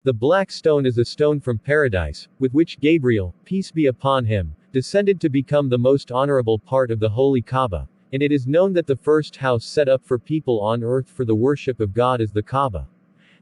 The black stone is a stone from paradise, with which Gabriel, peace be upon him, descended to become the most honorable part of the Holy Kaaba, and it is known that the first house set up for people on earth for the worship of God is the Kaaba.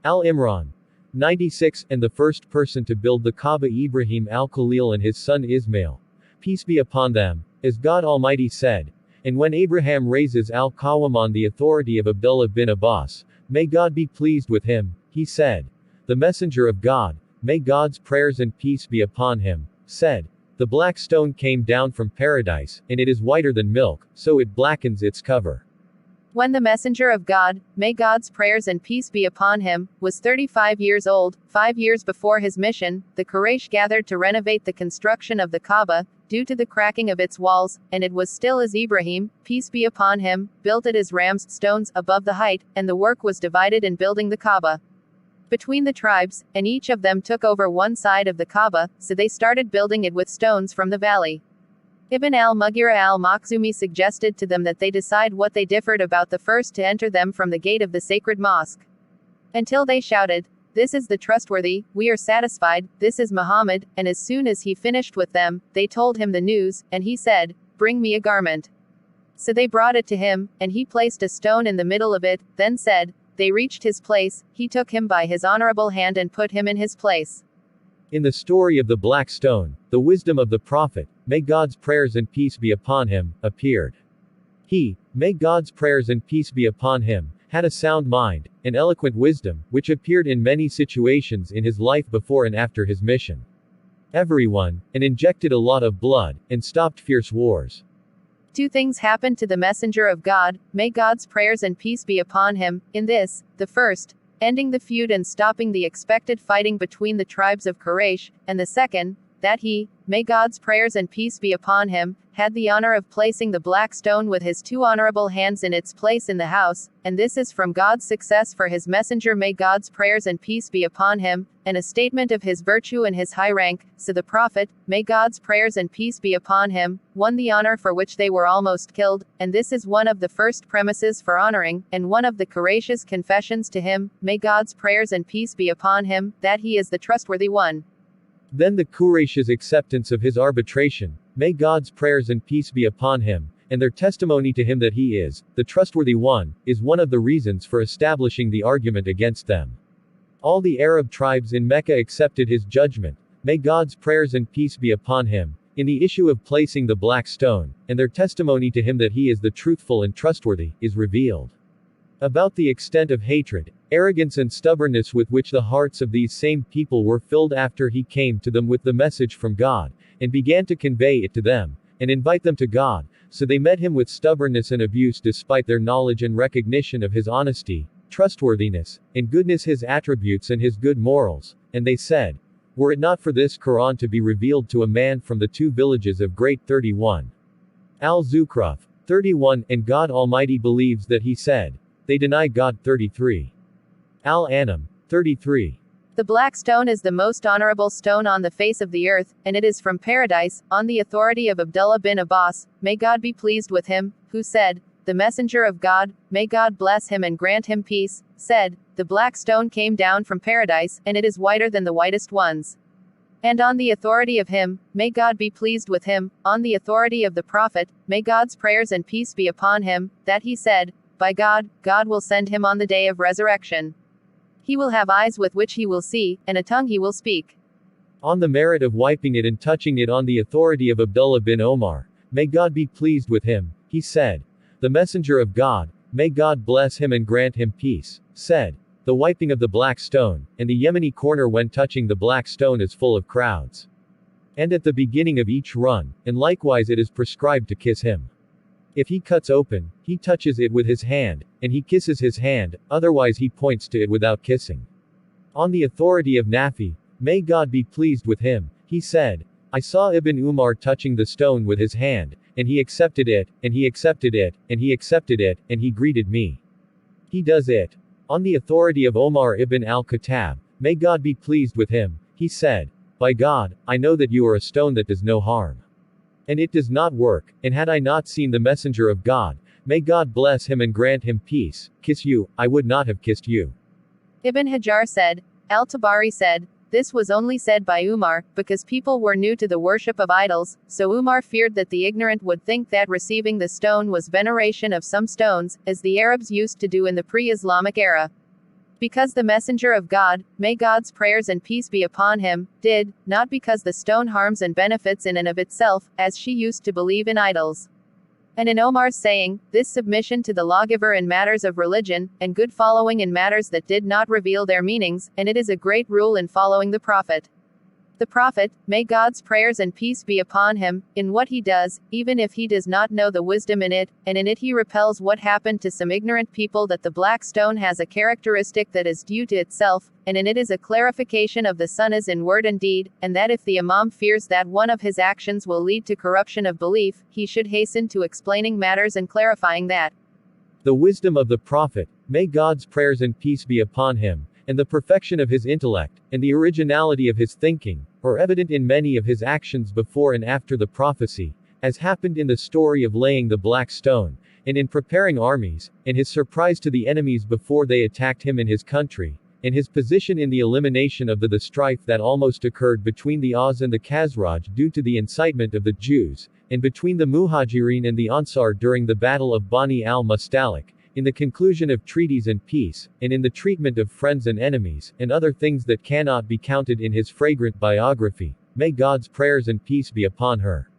Imran 96, and the first person to build the Kaaba Ibrahim Al Khalil and his son Ismail, peace be upon them, as God Almighty said. And when Abraham raises al-Qawam on the authority of Abdullah bin Abbas, may God be pleased with him, he said. The messenger of God, may God's prayers and peace be upon him, said, the black stone came down from paradise, and it is whiter than milk, so it blackens its cover. When the messenger of God, may God's prayers and peace be upon him, was 35 years old, 5 years before his mission, the Quraysh gathered to renovate the construction of the Kaaba, due to the cracking of its walls, and it was still as Ibrahim, peace be upon him, built it as ram's stones above the height, and the work was divided in building the Kaaba between the tribes, and each of them took over one side of the Kaaba, so they started building it with stones from the valley. Ibn al-Mughirah al-Makhzumi suggested to them that they decide what they differed about the first to enter them from the gate of the Sacred Mosque. Until they shouted, this is the trustworthy, we are satisfied, this is Muhammad, and as soon as he finished with them, they told him the news, and he said, bring me a garment. So they brought it to him, and he placed a stone in the middle of it, then said, they reached his place, he took him by his honorable hand and put him in his place. In the story of the black stone, the wisdom of the Prophet, may God's prayers and peace be upon him, appeared. He, may God's prayers and peace be upon him, had a sound mind, and eloquent wisdom, which appeared in many situations in his life before and after his mission. Everyone, and injected a lot of blood, and stopped fierce wars. Two things happened to the messenger of God, may God's prayers and peace be upon him, in this, the first, ending the feud and stopping the expected fighting between the tribes of Quraysh, and the second, that he, may God's prayers and peace be upon him, had the honor of placing the black stone with his two honorable hands in its place in the house, and this is from God's success for his messenger, may God's prayers and peace be upon him, and a statement of his virtue and his high rank, so the Prophet, may God's prayers and peace be upon him, won the honor for which they were almost killed, and this is one of the first premises for honoring, and one of the Quraysh's confessions to him, may God's prayers and peace be upon him, that he is the trustworthy one. Then the Quraysh's acceptance of his arbitration, may God's prayers and peace be upon him, and their testimony to him that he is, the trustworthy one, is one of the reasons for establishing the argument against them. All the Arab tribes in Mecca accepted his judgment, may God's prayers and peace be upon him, in the issue of placing the black stone, and their testimony to him that he is the truthful and trustworthy, is revealed. About the extent of hatred, arrogance and stubbornness with which the hearts of these same people were filled after he came to them with the message from God, and began to convey it to them, and invite them to God, so they met him with stubbornness and abuse despite their knowledge and recognition of his honesty, trustworthiness, and goodness, his attributes and his good morals, and they said, were it not for this Quran to be revealed to a man from the two villages of Great 31. Al-Zukhruf 31, and God Almighty believes that he said, they deny God 33. Al-An'am 33. The black stone is the most honorable stone on the face of the earth, and it is from paradise, on the authority of Abdullah bin Abbas, may God be pleased with him, who said, the messenger of God, may God bless him and grant him peace, said, the black stone came down from paradise, and it is whiter than the whitest ones. And on the authority of him, may God be pleased with him, on the authority of the Prophet, may God's prayers and peace be upon him, that he said, by God, God will send him on the day of resurrection. He will have eyes with which he will see, and a tongue he will speak. On the merit of wiping it and touching it on the authority of Abdullah bin Omar, may God be pleased with him, he said. The messenger of God, may God bless him and grant him peace, said. The wiping of the black stone, and the Yemeni corner when touching the black stone is full of crowds. And at the beginning of each run, and likewise it is prescribed to kiss him. If he cuts open, he touches it with his hand, and he kisses his hand, otherwise he points to it without kissing. On the authority of Nafi, may God be pleased with him, he said, I saw Ibn Umar touching the stone with his hand, and he accepted it, and he accepted it, and he accepted it, and he greeted me. He does it. On the authority of Omar ibn al-Khattab, may God be pleased with him, he said, by God, I know that you are a stone that does no harm. And it does not work, and had I not seen the messenger of God, may God bless him and grant him peace, kiss you, I would not have kissed you. Ibn Hajar said, Al-Tabari said, this was only said by Umar, because people were new to the worship of idols, so Umar feared that the ignorant would think that receiving the stone was veneration of some stones, as the Arabs used to do in the pre-Islamic era. Because the Messenger of God, may God's prayers and peace be upon him, did, not because the stone harms and benefits in and of itself, as she used to believe in idols. And in Omar's saying, this submission to the lawgiver in matters of religion, and good following in matters that did not reveal their meanings, and it is a great rule in following the Prophet. The Prophet, may God's prayers and peace be upon him, in what he does, even if he does not know the wisdom in it, and in it he repels what happened to some ignorant people that the black stone has a characteristic that is due to itself, and in it is a clarification of the sunnahs in word and deed, and that if the Imam fears that one of his actions will lead to corruption of belief, he should hasten to explaining matters and clarifying that. The wisdom of the Prophet, may God's prayers and peace be upon him, and the perfection of his intellect, and the originality of his thinking, are evident in many of his actions before and after the prophecy, as happened in the story of laying the black stone, and in preparing armies, and his surprise to the enemies before they attacked him in his country, and his position in the elimination of the strife that almost occurred between the Aus and the Khazraj due to the incitement of the Jews, and between the Muhajirin and the Ansar during the Battle of Bani al-Mustalik, in the conclusion of treaties and peace, and in the treatment of friends and enemies, and other things that cannot be counted in his fragrant biography. May God's prayers and peace be upon her.